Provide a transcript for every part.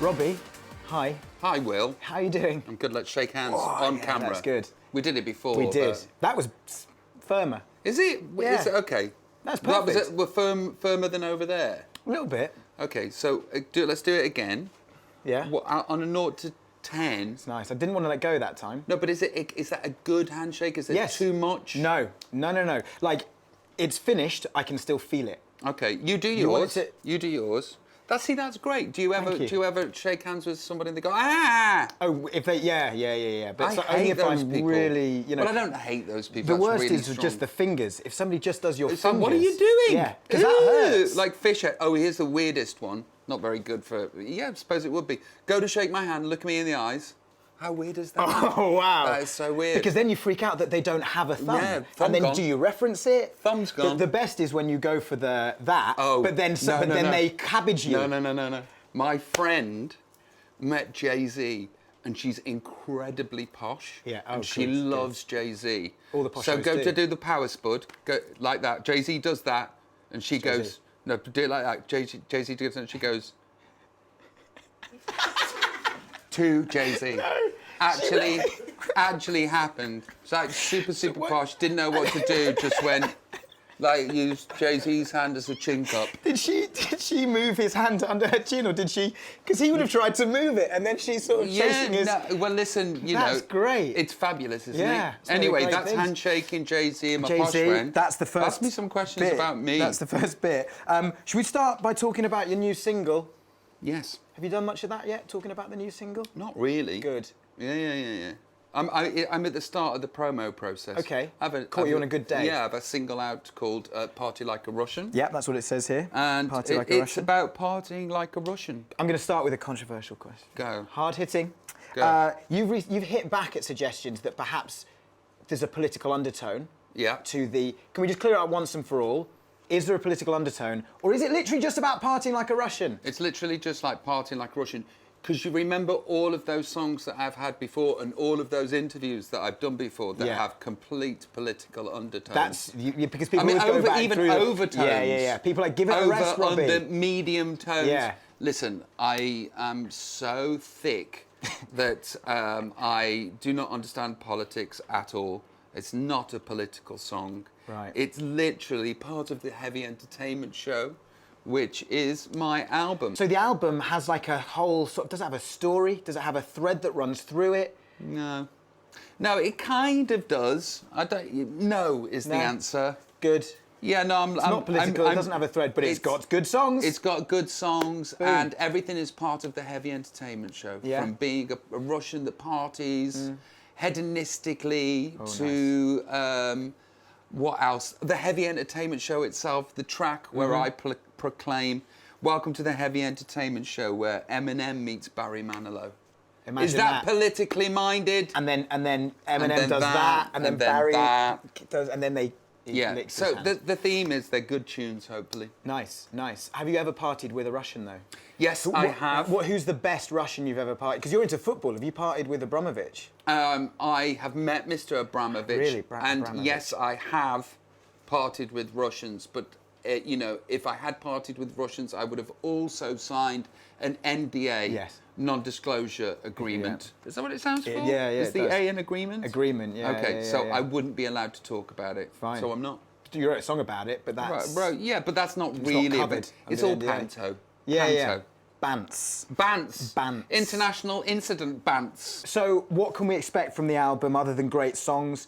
Robbie, hi. Hi, Will. How are you doing? I'm good. Let's shake hands on camera. That's good. We did it before. We did. But... That was firmer. Is it? Yeah. Is it okay? That's perfect. We're firmer than over there. A little bit. Okay, so let's do it again. Yeah. What, on a 0 to 10? It's nice. I didn't want to let go that time. No, but is that a good handshake? Is it too much? No. Like, it's finished. I can still feel it. Okay, you do yours. You do yours. That's great. Do you ever shake hands with somebody and they go, ah? Oh, if they, yeah. But it's I like only hate if those I'm people. really, But I don't hate those people. The worst really is strong. just the fingers. If somebody just does your It's fingers. like, what are you doing? Yeah, because that hurts. Like fish head. Oh, here's the weirdest one. Not very good for... Yeah, I suppose it would be. Go to shake my hand, look me in the eyes. How weird is that? Oh, wow. That is so weird. Because then you freak out that they don't have a thumb. Yeah, thumb and then gone. do you reference it? Thumb's gone. The best is when you go for that, but then no. they cabbage you. No. My friend met Jay-Z and she's incredibly posh. Yeah, and she loves Jay-Z. All the posh So hoes go do. to do the power spud, go like that. Jay-Z does that and she goes, no, do it like that. Jay-Z does it and she goes, to Jay-Z. No, actually happened. It's like super posh, didn't know what to do, just went, like, used Jay-Z's hand as a chin cup. Did she move his hand under her chin, or did she? Because he would have tried to move it, and then she's sort of chasing his... No, well, listen, you know... That's great. It's fabulous, isn't Yeah, it? Anyway, that's handshaking Jay-Z and my posh friend. That's the first Ask me some questions about me. That's the first bit. Should we start by talking about your new single? Yes. Have you done much of that yet, talking about the new single? Not really. Good. Yeah. I'm at the start of the promo process. Okay. Caught you on a good day. Yeah, I have a single out called Party Like a Russian. Yeah, that's what it says here. And Party Like a Russian. It's about partying like a Russian. I'm going to start with a controversial question. Go. Hard hitting. Go. You've hit back at suggestions that perhaps there's a political undertone. Yeah. To the... Can we just clear it up once and for all? Is there a political undertone, or is it literally just about partying like a Russian? It's literally just like partying like a Russian. Because you remember all of those songs that I've had before and all of those interviews that I've done before that have complete political undertones. That's because people always go back even through overtones. Yeah. People are like, give it a rest, Robbie. Under medium tones. Yeah. Listen, I am so thick that I do not understand politics at all. It's not a political song. Right. It's literally part of the heavy entertainment show, which is my album. So the album has like a whole sort of, does it have a story? Does it have a thread that runs through it? No, it kind of does. No is the answer. Good. Yeah, no, It's not political. It doesn't have a thread, but it's got good songs. It's got good songs, and everything is part of the heavy entertainment show. Yeah. From being a Russian that parties hedonistically to what else? The heavy entertainment show itself, the track where I proclaim, "Welcome to the heavy entertainment show," where Eminem meets Barry Manilow. Imagine is that politically minded? And then Eminem does that, and then Barry does, and then they. Yeah. So the theme is they're good tunes, hopefully. Nice. Have you ever partied with a Russian though? Yes, I have. Who's the best Russian you've ever partied? Because you're into football. Have you partied with Abramovich? I have met Mr. Abramovich. Really, and Abramovich. yes, I have partied with Russians. But you know, if I had partied with Russians, I would have also signed an NDA. Yes. Non-disclosure agreement. Yeah. Is that what it sounds for? Yeah. Is the A an agreement? Agreement, yeah. Okay, yeah, so yeah. I wouldn't be allowed to talk about it. Fine. So I'm not. You wrote a song about it, but that's... Right, yeah, but that's not it's really... not covered. It's all panto. Yeah. Bants. Bants. International Incident Bants. So what can we expect from the album other than great songs?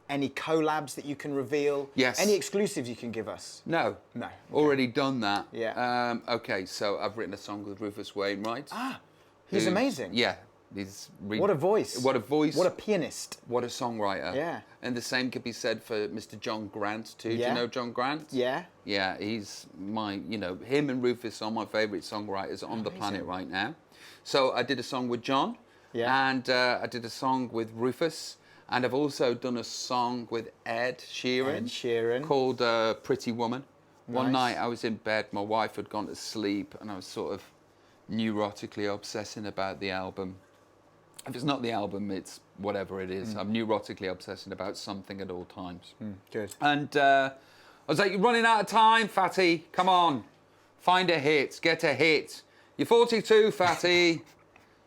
Any collabs that you can reveal? Yes. Any exclusives you can give us? No. Okay. Already done that. Yeah. Okay, so I've written a song with Rufus Wainwright. He's amazing. Yeah. What a voice. What a voice. What a pianist. What a songwriter. Yeah. And the same could be said for Mr. John Grant too. Yeah. Do you know John Grant? Yeah. Yeah, he's him and Rufus are my favourite songwriters on the planet right now. So I did a song with John. Yeah. And I did a song with Rufus. And I've also done a song with Ed Sheeran. Called Pretty Woman. One night I was in bed, my wife had gone to sleep, and I was sort of neurotically obsessing about the album. If it's not the album, it's whatever it is. I'm neurotically obsessing about something at all times. Good. And I was like, you're running out of time, fatty. Come on. Find a hit. Get a hit. You're 42, fatty.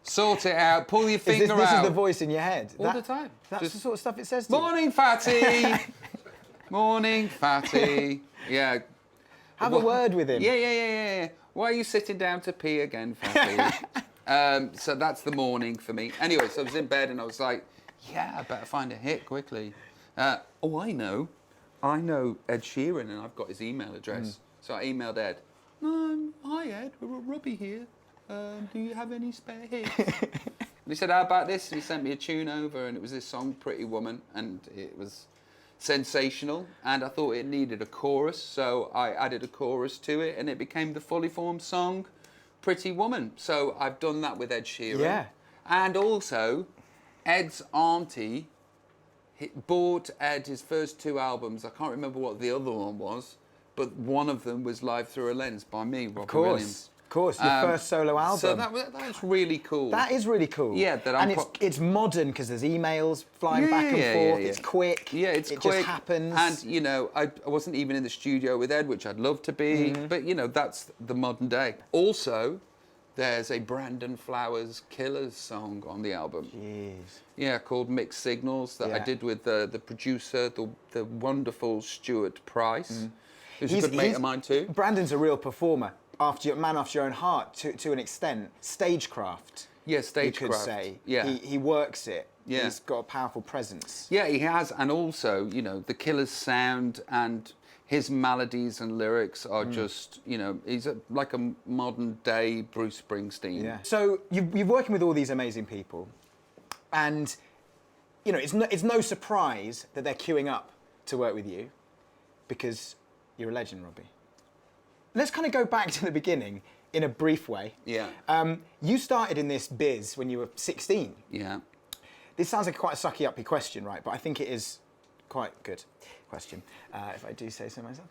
Sort it out. Pull your finger out. This is the voice in your head? All the time. That's the sort of stuff it says to you? Morning, fatty. Morning, fatty. Yeah. Have a word with him. Yeah. Why are you sitting down to pee again, fatty? So that's the morning for me. Anyway, so I was in bed and I was like, yeah, I better find a hit quickly. I know Ed Sheeran and I've got his email address. So I emailed Ed. Hi Ed, Robbie here. Do you have any spare hits? And he said, how about this? And he sent me a tune over and it was this song, Pretty Woman, and it was sensational. And I thought it needed a chorus, so I added a chorus to it and it became the fully formed song, Pretty Woman. So I've done that with Ed Sheeran. Yeah. And also, Ed's auntie bought Ed his first 2 albums. I can't remember what the other one was, but one of them was Live Through a Lens by me, Robbie Williams. Of course, your first solo album. So that's really cool. That is really cool. Yeah, it's modern because there's emails flying back and forth. Yeah. It's quick. Yeah, it's quick. It just happens. And you know, I wasn't even in the studio with Ed, which I'd love to be. But you know, that's the modern day. Also, there's a Brandon Flowers Killers song on the album. Jeez. Yeah, called Mixed Signals that I did with the producer, the wonderful Stuart Price, who's a good mate of mine too. Brandon's a real performer. After your own heart, to an extent. Stagecraft. Yeah, stagecraft. You could say. Yeah. He works it. Yeah. He's got a powerful presence. Yeah, he has, and also, you know, the Killer's sound and his melodies and lyrics are just, you know, he's like a modern day Bruce Springsteen. Yeah. So you're working with all these amazing people, and you know it's no surprise that they're queuing up to work with you, because you're a legend, Robbie. Let's kind of go back to the beginning in a brief way. Yeah. You started in this biz when you were 16. Yeah. This sounds like quite a sucky-uppy question, right? But I think it is quite good question, if I do say so myself.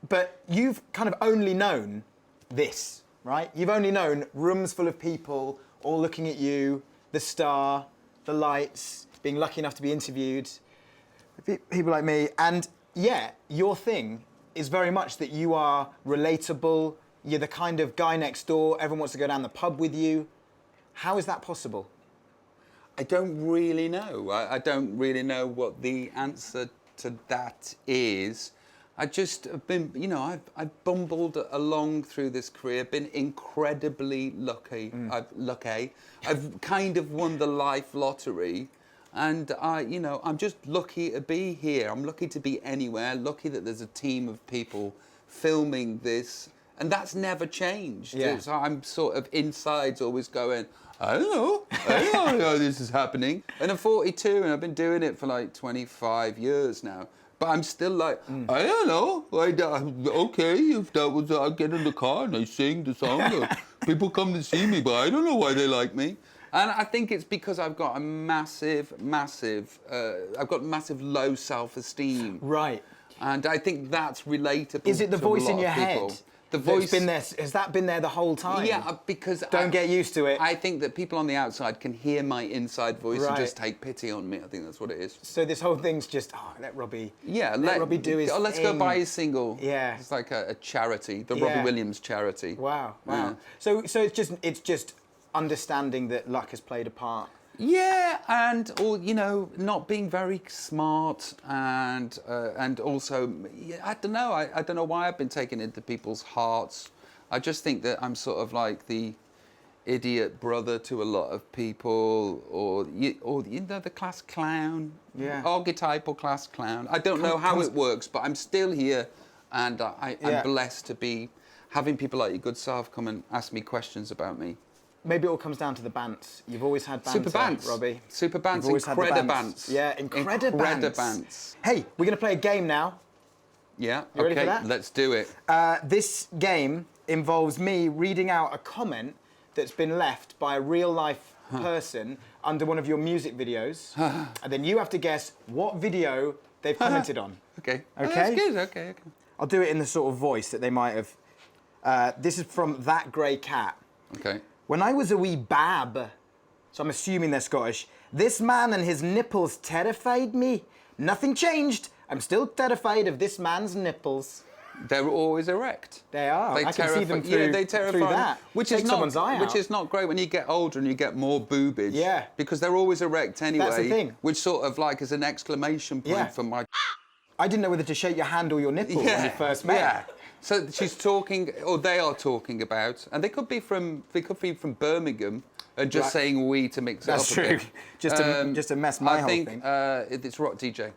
But you've kind of only known this, right? You've only known rooms full of people all looking at you, the star, the lights, being lucky enough to be interviewed, people like me. And yeah, your thing is very much that you are relatable, you're the kind of guy next door, everyone wants to go down the pub with you. How is that possible? I don't really know. I don't really know what the answer to that is. I just have been, you know, I've bumbled along through this career, been incredibly lucky. I've kind of won the life lottery. And you know, I'm just lucky to be here. I'm lucky to be anywhere. Lucky that there's a team of people filming this, and that's never changed. Yeah. So I'm sort of inside's always going, I don't know how this is happening. And I'm 42, and I've been doing it for like 25 years now. But I'm still like, I don't know. Okay, if that was, I get in the car and I sing the song. People come to see me, but I don't know why they like me. And I think it's because I've got a massive low self-esteem. Right. And I think that's relatable. Is it the voice in your head? The voice been there. Has that been there the whole time? Yeah, because don't get used to it. I think that people on the outside can hear my inside voice and just take pity on me. I think that's what it is. So this whole thing's just let Robbie. Yeah, let Robbie do his let's thing. go buy his single. Yeah, it's like a charity, the Robbie Williams charity. Wow. Yeah. So it's just understanding that luck has played a part. Yeah, or you know, not being very smart, and also, I don't know. I don't know why I've been taken into people's hearts. I just think that I'm sort of like the idiot brother to a lot of people, or you know, the class clown, archetypal class clown. I don't know how it works, but I'm still here, and I'm blessed to be having people like your good self come and ask me questions about me. Maybe it all comes down to the bants. You've always had banter, Super bants, Robbie. Super bants, incredibants. Yeah, incredibants. Hey, we're going to play a game now. Yeah, you ready for that? Let's do it. This game involves me reading out a comment that's been left by a real-life person under one of your music videos, and then you have to guess what video they've commented on. Okay. Okay? Oh, that's good. Okay. I'll do it in the sort of voice that they might have. This is from That Grey Cat. Okay. When I was a wee bab, so I'm assuming they're Scottish, this man and his nipples terrified me. Nothing changed. I'm still terrified of this man's nipples. They're always erect. They are. They I can see them through, yeah, they terrify through that. Which is not someone's eye out. Which is not great when you get older and you get more boobage. Yeah. Because they're always erect anyway. That's the thing. Which sort of like is an exclamation point for my. I didn't know whether to shake your hand or your nipple when you first met. Yeah. So she's talking, or they are talking about, and they could be from Birmingham, and just saying we to mix it up. That's true. Just to mess my whole thing. I think it's Rock DJ.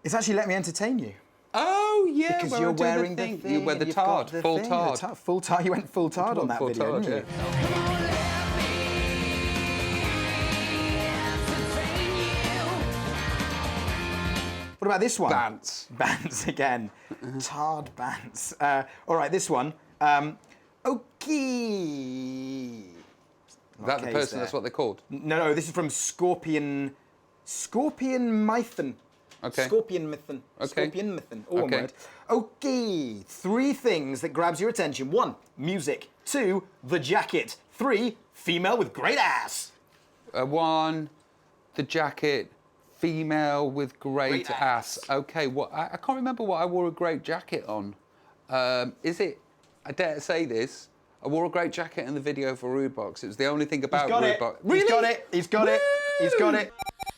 It's actually let me entertain you. Oh yeah, because you're wearing the thing. You wear the tard, full tard. Full tard. You went full tard on that video, didn't you? What about this one? Bants. Bants again. Tard bants. All right, this one. Okay. Is that the person? That's what they're called? No, this is from Scorpion Mython. Okay. Scorpion Mython. Okay. Scorpion Mython. All one word. Okay. 3 things that grabs your attention. 1, music. 2, the jacket. 3, female with great ass. 1, the jacket. Female with great ass. Okay. What? I can't remember what I wore a great jacket on. Is it? I dare say this. I wore a great jacket in the video for Rudebox. It was the only thing about Rudebox. Really? He's got it. He's got it. He's got it.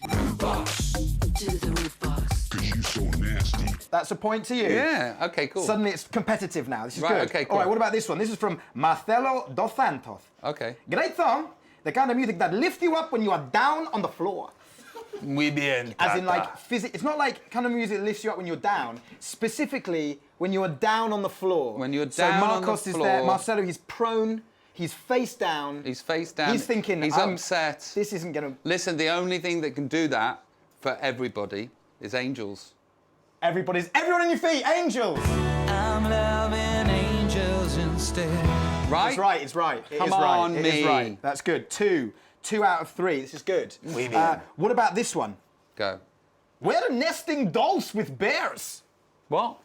Rudebox. To the Rudebox. 'Cause you so nasty. That's a point to you. Yeah. Okay. Cool. Suddenly it's competitive now. This is good. Okay. Cool. All right. What about this one? This is from Marcelo Dos Santos. Okay. Great song. The kind of music that lifts you up when you are down on the floor. Muy bien. As in, like, it's not like kind of music that lifts you up when you're down. Specifically, when you are down on the floor. When you're down on the floor. So Marcos is there. Marcelo, he's prone. He's face down. He's face down. He's thinking, he's upset. This isn't going to... Listen, the only thing that can do that for everybody is angels. Everyone on your feet, angels. I'm loving angels instead. Right? It's right, it's right. Come on, me. It is right. That's good. 2 out of 3. This is good. What about this one? Go. Where are nesting dolls with bears? What?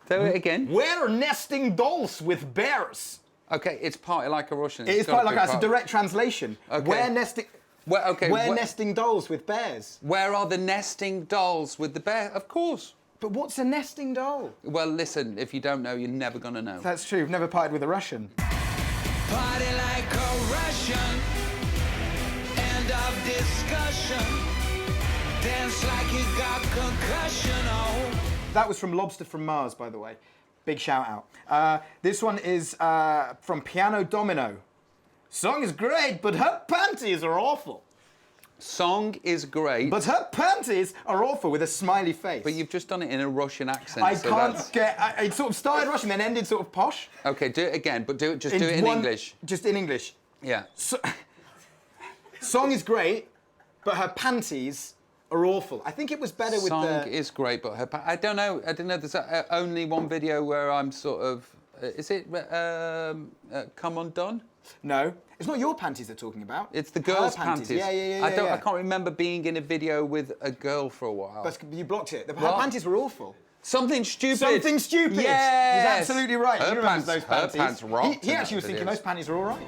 Do it again. Where are nesting dolls with bears? Okay, it's partly like a Russian. It is partly like that's a direct translation. Okay. Where nesting... Where nesting dolls with bears? Where are the nesting dolls with the bear? Of course. But what's a nesting doll? Well, listen, if you don't know, you're never going to know. That's true. We've never partied with a Russian. Party like a Russian. End of discussion. Dance like you got concussion. Oh. That was from Lobster from Mars, by the way. Big shout out. This one is from Piano Domino. Song is great, but her panties are awful. Song is great. But her panties are awful, with a smiley face. But you've just done it in a Russian accent. I can't get... It sort of started Russian, then ended sort of posh. Okay, do it again, but do it in English. Just in English. Yeah. Song is great, but her panties are awful. I think it was better with the... Song is great, but her... I don't know. There's only one video where I'm sort of... is it Come Undone? No. It's not your panties they're talking about. It's the girls' panties. Yeah. I can't remember being in a video with a her for a while. But you blocked it. Her panties were awful. Something stupid. Something stupid. Yes. He's absolutely right. Her he remembers those panties. Her pants rocked. He actually was thinking those panties are all right.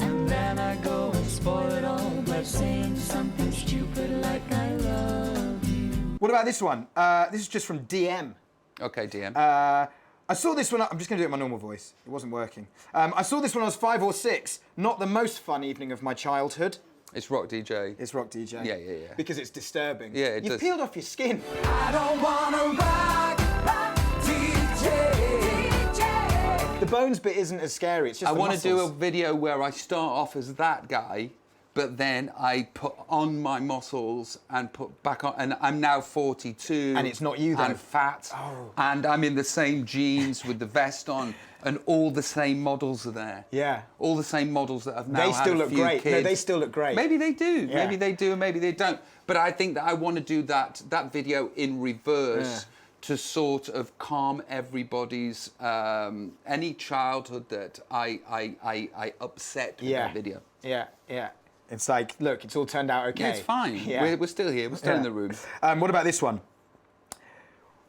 And then I go and spoil it all by saying something stupid like I love you. What about this one? This is just from DM. Okay, DM. I saw this one. I'm just going to do it in my normal voice. It wasn't working. I saw this when I was 5 or 6. Not the most fun evening of my childhood. It's Rock DJ. It's Rock DJ. Yeah. Because it's disturbing. Yeah, it You've does. peeled off your skin. I don't wanna rock DJ. The bones bit isn't as scary. It's just I want to do a video where I start off as that guy, but then I put on my muscles and put back on, and I'm now 42. And it's not you then? I'm fat, and I'm in the same jeans with the vest on, and all the same models are there. Yeah. All the same models that have now They had still a look few great. kids. No, they still look great. Maybe they do. Yeah. Maybe they do, and maybe they don't. But I think that I want to do that video in reverse. To sort of calm everybody's any childhood that I upset with that video. Yeah. It's like, look, it's all turned out okay. Yeah, it's fine. Yeah. We're still here. We're still in the room. What about this one?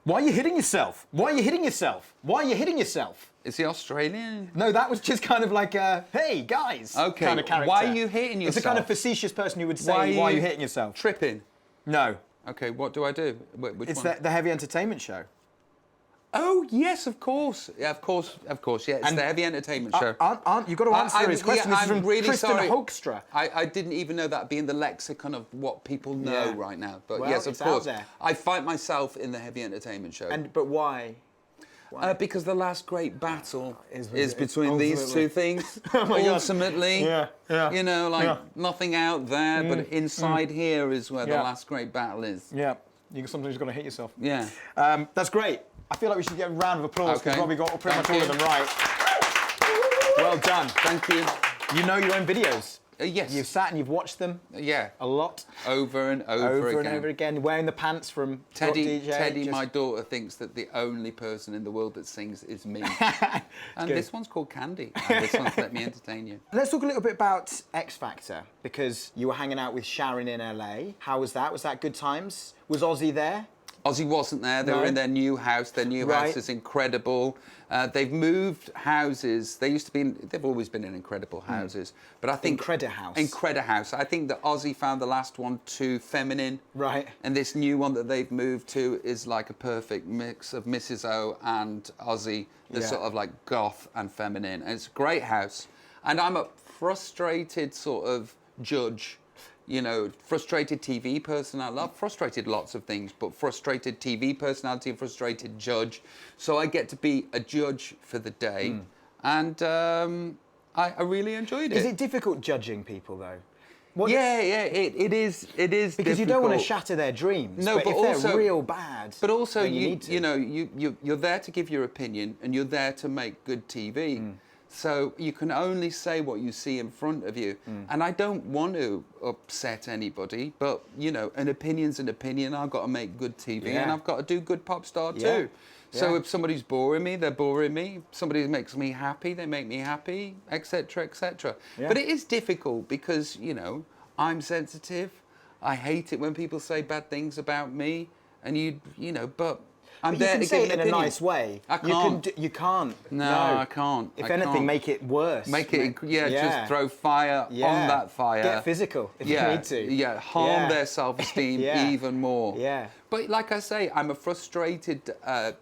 Why are you hitting yourself? Why are you hitting yourself? Why are you hitting yourself? Is he Australian? No, that was just kind of like a, hey, guys, Okay. kind of character. Why are you hitting yourself? It's the kind of facetious person who would say, why are you hitting yourself? Tripping. No. Okay, what do I do? Which It's one? the Heavy Entertainment Show. Oh, yes, of course. Yeah, of course. Yeah, it's the Heavy Entertainment Show. You've got to answer his question. Yeah, This is from I'm really Kristen sorry. Hoekstra. I didn't even know that being the lexicon of what people know right now. But Well, yes, of it's out course. there. I find myself in the Heavy Entertainment Show. But why? Because the last great battle Is between these two things. Oh my God. Ultimately, you know, like nothing out there, but inside here is where the last great battle is. Yeah, sometimes you've got to hit yourself. Yeah. That's great. I feel like we should get a round of applause because Okay. Robbie got pretty much Thank all of you. them right. Well done. Thank you. You know your own videos. Yes. You've sat and you've watched them Yeah. a lot. Over and over again. and over again. Wearing the pants from Teddy, Rock DJ. Teddy, my daughter, thinks that the only person in the world that sings is me. And good. this one's called Candy. And this one's Let Me Entertain You. Let's talk a little bit about X Factor because you were hanging out with Sharon in LA. How was that? Was that good times? Was Ozzy there? Ozzy wasn't there. They were in their new house. Their new house is incredible. They've moved houses. They used to be. They've always been in incredible houses. But I think Incredible house. Incredible house. I think that Ozzy found the last one too feminine. Right. And this new one that they've moved to is like a perfect mix of Mrs. O and Ozzy. They're sort of like goth and feminine. And it's a great house. And I'm a frustrated sort of judge. You know, frustrated TV person. I love frustrated lots of things, but frustrated TV personality, frustrated judge. So I get to be a judge for the day, and I really enjoyed it. Is it difficult judging people though? It is. It is Because you don't want to difficult. shatter their dreams. No, but but if also they're real bad. But also, then you need to. you know, you're there to give your opinion, and you're there to make good TV. So you can only say what you see in front of you. And I don't want to upset anybody, but, you know, an opinion's an opinion. I've got to make good TV and I've got to do good pop star too. So if somebody's boring me, they're boring me. If somebody makes me happy, they make me happy, etc., etc. But it is difficult because, you know, I'm sensitive. I hate it when people say bad things about me. And you know, but I'm But there you can to say give it an in a opinion. nice way. I can't. You can't. No, I can't. If I anything, can't. make it worse. Make it, just throw fire on that fire. Get physical if you need to. Yeah, harm their self-esteem even more. Yeah. But like I say, I'm a frustrated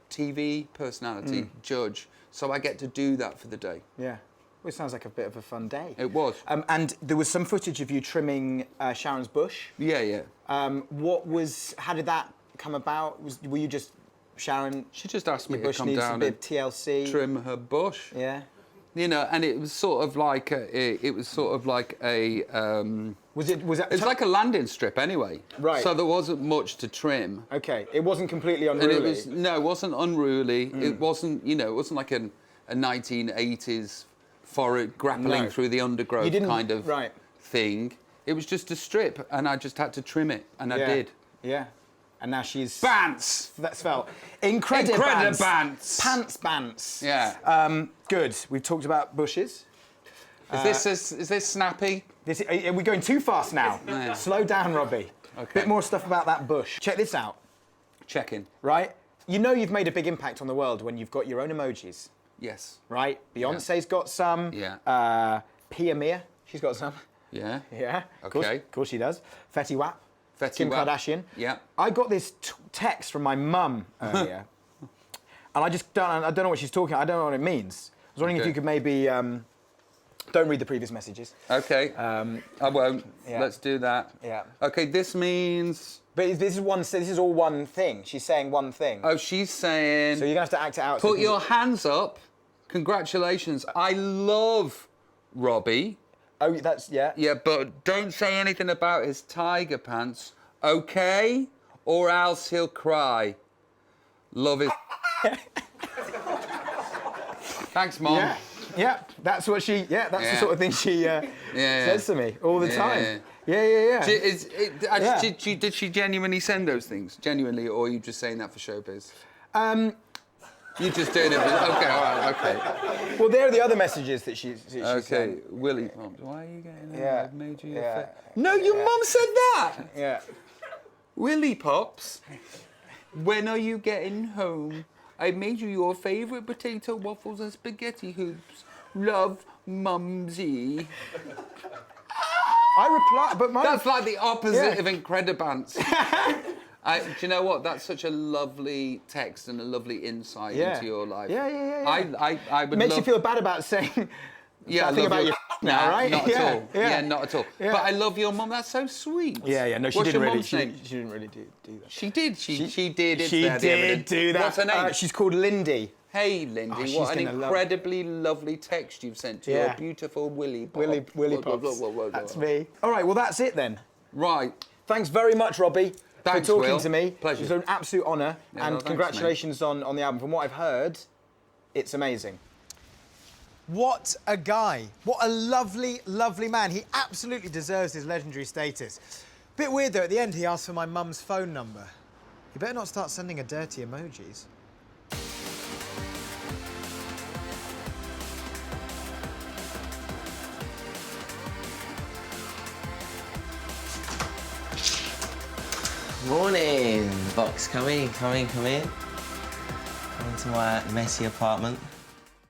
TV personality judge, so I get to do that for the day. Yeah. Well, it sounds like a bit of a fun day. It was. And there was some footage of you trimming Sharon's bush. Yeah. How did that come about? Were you just Sharon? She just asked me your to bush come needs down a bit and of TLC. trim her bush. Yeah. You know, and it was sort of like Was it? It's like a landing strip anyway. Right. So there wasn't much to trim. Okay. It wasn't completely unruly. And it wasn't unruly. It wasn't, you know, it wasn't like a 1980s forest grappling through the undergrowth kind of thing. It was just a strip, and I just had to trim it, and I did. Yeah. And now she's... Bants! That's felt. Incredible Bants! Pants bants. Yeah. Good. We've talked about bushes. Is this snappy? Are we going too fast now? Yeah. Slow down, Robbie. Okay. Bit more stuff about that bush. Check this out. Check-in. Right? You know you've made a big impact on the world when you've got your own emojis. Yes. Right? Beyonce's got some. Yeah. Pia Mia, she's got some. Yeah. Yeah. Okay. Of course she does. Fetty Wap. Fetty Kim Wap. Kardashian. Yeah. I got this text from my mum earlier, and I don't know what she's talking. I don't know what it means. I was wondering if you could maybe don't read the previous messages. Okay. I won't. Yeah. Let's do that. Yeah. Okay. This means. But this is all one thing. She's saying one thing. Oh, she's saying. So you're gonna have to act it out. Put your hands up. Congratulations. I love Robbie. Oh, that's yeah. Yeah, but don't say anything about his tiger pants, okay? Or else he'll cry. Love his. Thanks, Mom. Yeah. That's what she. Yeah, that's the sort of thing she says to me all the time. Yeah. Did she genuinely send those things? Genuinely, or are you just saying that for showbiz? You just doing it. Okay, all right, okay. Well, there are the other messages that she Okay, sent. Willie Pops. Why are you getting that? Yeah. I've made you Yeah. No, your mum said that. Yeah. Willie Pops, when are you getting home? I made you your favourite potato waffles and spaghetti hoops. Love, Mumsy. I reply, but my... That's like the opposite of Incredibants. Do you know what? That's such a lovely text and a lovely insight into your life. Yeah. I would Makes you feel bad about saying. Yeah, I think love about you now, right? Not at all. Yeah. Yeah, not at all. Yeah. But I love your mum. That's so sweet. Yeah. No, she What's didn't your really. mum's name? She didn't really do that. She did. She did. It's She there, the did evidence. do that. What's her name? She's called Lindy. Hey, Lindy, she's what an gonna love- incredibly lovely text you've sent to your beautiful Willy Pop. Willy Pops. That's me. All right, well, that's it then. Right. Thanks very much, Robbie, Thanks, for talking Will. to me. Pleasure. It was an absolute honour. Yeah, and thanks, congratulations on the album. From what I've heard, it's amazing. What a guy. What a lovely, lovely man. He absolutely deserves his legendary status. Bit weird, though, at the end, he asked for my mum's phone number. You better not start sending her dirty emojis. Morning, Box. Come in. Come into my messy apartment.